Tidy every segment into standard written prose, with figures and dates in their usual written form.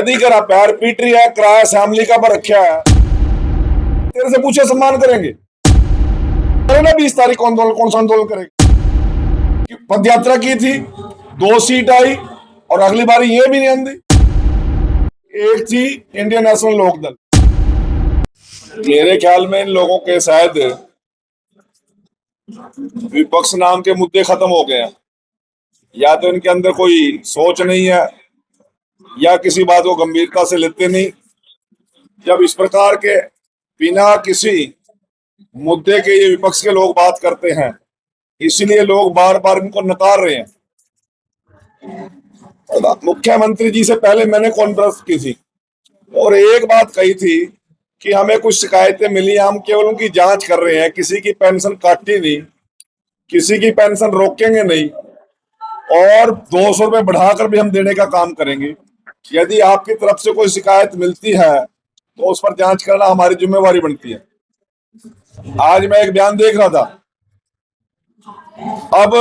गदी करा पैर पीट रही है, किराया असेंबली का पर रखा है। तेरे से पूछे सम्मान करेंगे? ना 20 तारीख को आंदोलन, कौन सा आंदोलन करेंगे? पद यात्रा की थी, 2 सीट आई और अगली बार ये भी नहीं आंदी। एक थी इंडियन नेशनल लोकदल। मेरे ख्याल में इन लोगों के शायद विपक्ष नाम के मुद्दे खत्म हो गए हैं, या तो इनके अंदर कोई सोच नहीं है या किसी बात को गंभीरता से लेते नहीं। जब इस प्रकार के बिना किसी मुद्दे के ये विपक्ष के लोग बात करते हैं, इसलिए लोग बार बार इनको नकार रहे हैं। मुख्यमंत्री जी से पहले मैंने कॉन्फ्रेंस की थी और एक बात कही थी कि हमें कुछ शिकायतें मिली, हम केवल उनकी जांच कर रहे हैं, किसी की पेंशन काटी नहीं, किसी की पेंशन रोकेंगे नहीं और 200 रुपये बढ़ाकर भी हम देने का काम करेंगे। यदि आपकी तरफ से कोई शिकायत मिलती है तो उस पर जांच करना हमारी जिम्मेवारी बनती है। आज मैं एक बयान देख रहा था, अब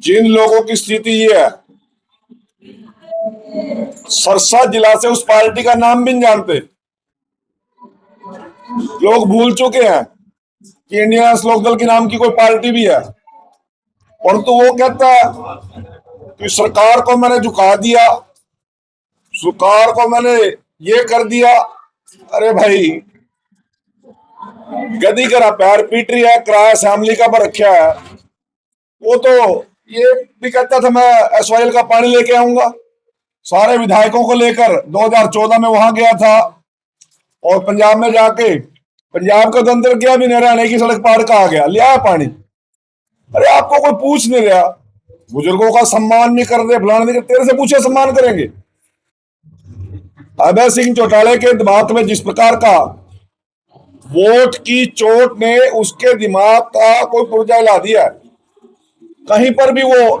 जिन लोगों की स्थिति ये है, सरसा जिला से उस पार्टी का नाम भी नहीं जानते, लोग भूल चुके हैं कि इंडियन नेशनल लोकदल के नाम की कोई पार्टी भी है। परंतु वो कहता है कि सरकार को मैंने झुका दिया, सरकार को मैंने ये कर दिया। अरे भाई, गदी करा पैर पीट रही है, किराया असेंबली का पर रखा है। वो तो ये भी कहता था मैं एसवाईएल का पानी लेके आऊंगा, सारे विधायकों को लेकर 2014 में वहां गया था और पंजाब में जाके पंजाब का तो अंदर गया भी नहीं, हरियाणा की सड़क पार का आ गया, ले आया पानी। अरे आपको कोई पूछ नहीं रहा, बुजुर्गों का सम्मान नहीं कर रहे, फलाना नहीं कर, तेरे से पूछे सम्मान करेंगे? अभय सिंह चौटाला के दिमाग में जिस प्रकार का वोट की चोट ने उसके दिमाग का कोई पुर्जा हिला दिया, कहीं पर भी वो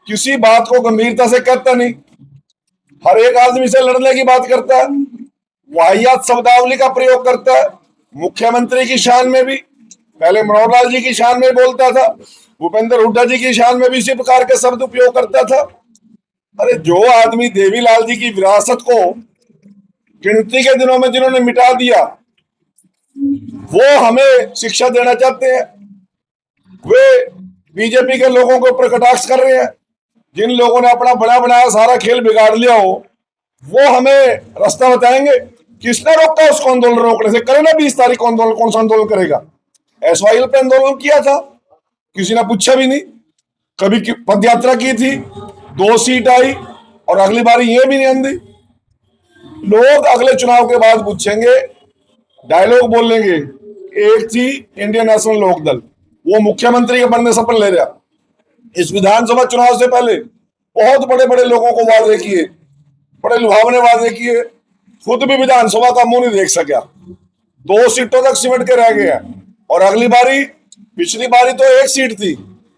किसी बात को गंभीरता से कहता नहीं, हर एक आदमी से लड़ने की बात करता है, वाहियात शब्दावली का प्रयोग करता है। मुख्यमंत्री की शान में भी, पहले मनोहर लाल जी की शान में बोलता था, भूपेंद्र हुड्डा जी की शान में भी इसी प्रकार के शब्द उपयोग करता था। अरे जो आदमी देवीलाल जी की विरासत को गिनती के दिनों में जिन्होंने मिटा दिया, वो हमें शिक्षा देना चाहते हैं। वे बीजेपी के लोगों को ऊपर कटाक्ष कर रहे हैं। जिन लोगों ने अपना बड़ा बनाया सारा खेल बिगाड़ लिया हो, वो हमें रास्ता बताएंगे। किसने रोका उसको आंदोलन रोकने से? करे ना 20 तारीख को आंदोलन, कौन सा आंदोलन करेगा? एसवाईएल पे आंदोलन किया था, किसी ने पूछा भी नहीं। कभी पद यात्रा की थी, 2 सीट आई और अगली बार ये भी नहीं आंदी। लोग अगले चुनाव के बाद पूछेंगे, डायलॉग बोलेंगे। एक थी इंडियन नेशनल लोकदल, वो मुख्यमंत्री के बनने सपन ले रहा। इस विधानसभा चुनाव से पहले बहुत बड़े बड़े लोगों को वादे किए, बड़े लुभावने वादे किए, खुद भी विधानसभा का मुंह नहीं देख सका, 2 सीटों तक सिमट के रह गया। और अगली बारी, पिछली बारी तो 1 सीट थी,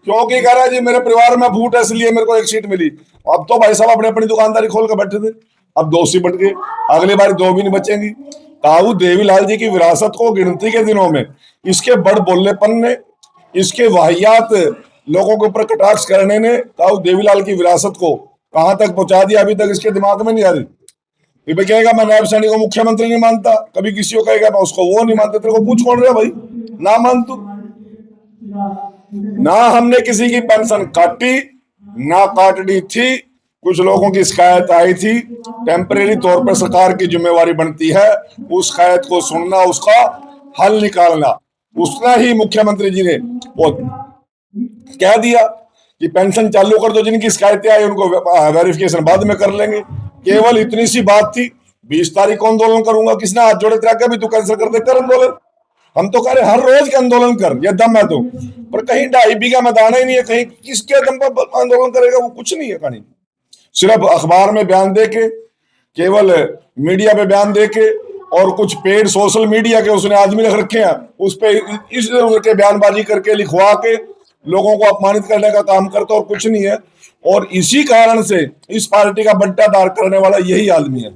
क्योंकि कह रहा है जी मेरे परिवार में फूट है इसलिए मेरे को 1 सीट मिली। अब तो भाई साहब अपनी अपनी दुकानदारी खोल कर बैठे थे, अब 2 सीट बट गए, अगली बारी 2 भी नहीं बचेंगी। ताऊ देवीलाल जी की विरासत को गिनती के दिनों में इसके बड़ बोलेपन ने, इसके वाहियात लोगों के ऊपर कटाक्ष करने ने ताऊ देवीलाल की विरासत को कहां तक पहुंचा दिया, अभी तक इसके दिमाग में नहीं आ रही। कभी कहेगा मैं नायब सैनिक को मुख्यमंत्री नहीं मानता, कभी किसी को कहेगा मैं उसको वो नहीं मानता। तेरे को पूछ कौन रहा भाई? ना मान तू ना, हमने किसी की पेंशन काटी ना काटनी थी। कुछ लोगों की शिकायत आई थी, टेम्परेरी तौर पर सरकार की जिम्मेवारी बनती है उस शिकायत को सुनना, उसका हल निकालना। उसने ही मुख्यमंत्री जी ने वो कह दिया कि पेंशन चालू कर दो, जिनकी शिकायतें आई उनको वेरिफिकेशन बाद में कर लेंगे। केवल इतनी सी बात थी। 20 तारीख को आंदोलन करूंगा, किसने हाथ जोड़े तेरा भी तू कैंसिल कर दे, कर आंदोलन। हम तो कह रहे हर रोज के आंदोलन कर, ये दम है तो, पर कहीं 2.5 बीघा मैदान ही नहीं है, कहीं किसके दम पर आंदोलन करेगा? वो कुछ नहीं है कहानी। सिर्फ अखबार में बयान दे के, केवल मीडिया पे बयान दे के और कुछ पेड सोशल मीडिया के उसने आदमी रख रखे हैं, उस पे इस के बयानबाजी करके लिखवा के लोगों को अपमानित करने का काम करता और कुछ नहीं है। और इसी कारण से इस पार्टी का बट्टादार करने वाला यही आदमी है।